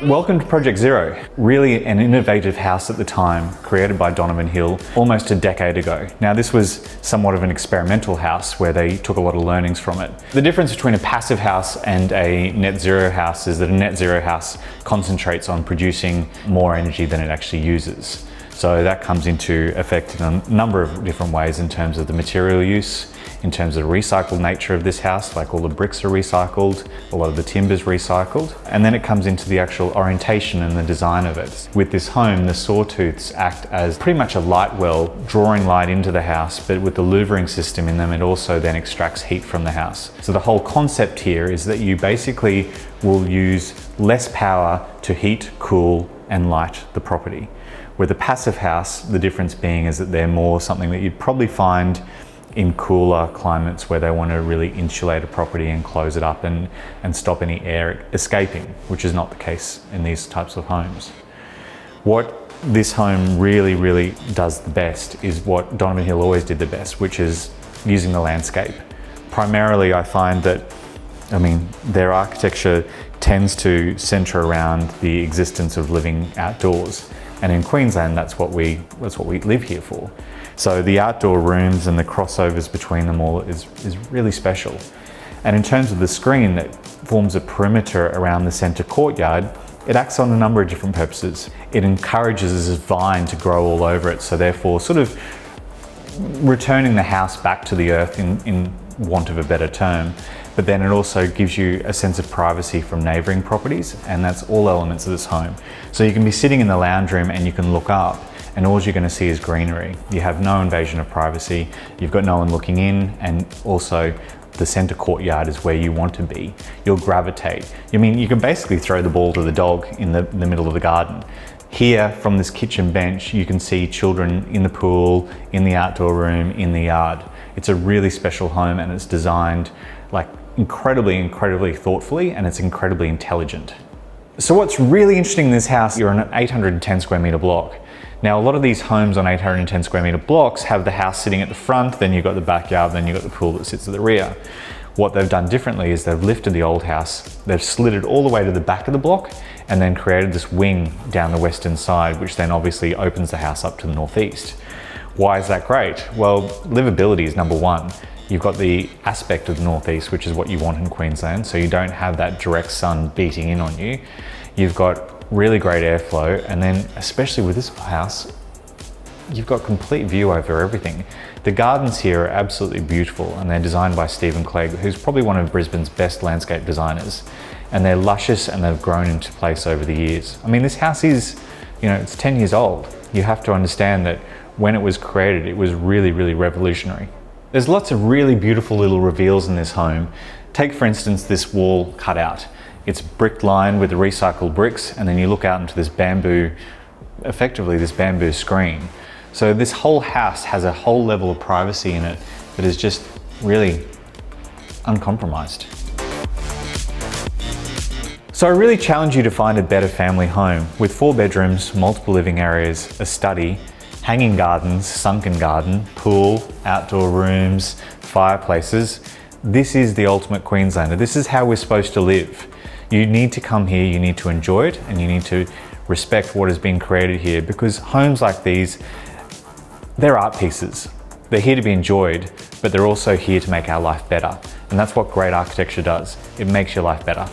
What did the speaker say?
Welcome to Project Zero, really an innovative house at the time, created by Donovan Hill almost a decade ago. Now this was somewhat of an experimental house where they took a lot of learnings from it. The difference between a passive house and a net zero house is that a net zero house concentrates on producing more energy than it actually uses. So that comes into effect in a number of different ways in terms of the material use, in terms of the recycled nature of this house, like all the bricks are recycled, a lot of the timber's recycled, and then it comes into the actual orientation and the design of it. With this home, the sawtooths act as pretty much a light well, drawing light into the house, but with the louvering system in them, it also then extracts heat from the house. So the whole concept here is that you basically will use less power to heat, cool, and light the property. With a passive house, the difference being is that they're more something that you'd probably find in cooler climates where they want to really insulate a property and close it up and stop any air escaping, which is not the case in these types of homes. What this home really does the best is what Donovan Hill always did the best, which is using the landscape. Primarily, I find that, their architecture tends to centre around the existence of living outdoors. And in Queensland, that's what we live here for. So the outdoor rooms and the crossovers between them all is really special. And in terms of the screen that forms a perimeter around the centre courtyard, it acts on a number of different purposes. It encourages this vine to grow all over it, so therefore sort of returning the house back to the earth in want of a better term. But then it also gives you a sense of privacy from neighbouring properties, and that's all elements of this home. So you can be sitting in the lounge room and you can look up and all you're going to see is greenery. You have no invasion of privacy, you've got no one looking in, and also the centre courtyard is where you want to be. You'll gravitate. You can basically throw the ball to the dog in the middle of the garden. Here, from this kitchen bench, you can see children in the pool, in the outdoor room, in the yard. It's a really special home, and it's designed like incredibly thoughtfully, and it's incredibly intelligent. So what's really interesting in this house, you're on an 810 square metre block. Now, a lot of these homes on 810 square metre blocks have the house sitting at the front, then you've got the backyard, then you've got the pool that sits at the rear. What they've done differently is they've lifted the old house, they've slid it all the way to the back of the block, and then created this wing down the western side, which then obviously opens the house up to the northeast. Why is that great? Well, livability is number one. You've got the aspect of the northeast, which is what you want in Queensland, so you don't have that direct sun beating in on you. You've got really great airflow, and then especially with this house, you've got complete view over everything. The gardens here are absolutely beautiful, and they're designed by Stephen Clegg, who's probably one of Brisbane's best landscape designers. And they're luscious and they've grown into place over the years. This house is, it's 10 years old. You have to understand that when it was created, it was really revolutionary. There's lots of really beautiful little reveals in this home. Take, for instance, this wall cutout. It's brick lined with the recycled bricks, and then you look out into this bamboo, effectively this bamboo screen. So this whole house has a whole level of privacy in it that is just really uncompromised. So I really challenge you to find a better family home with 4 bedrooms, multiple living areas, a study, hanging gardens, sunken garden, pool, outdoor rooms, fireplaces. This is the ultimate Queenslander. This is how we're supposed to live. You need to come here, you need to enjoy it, and you need to respect what has been created here, because homes like these, they're art pieces. They're here to be enjoyed, but they're also here to make our life better. And that's what great architecture does. It makes your life better.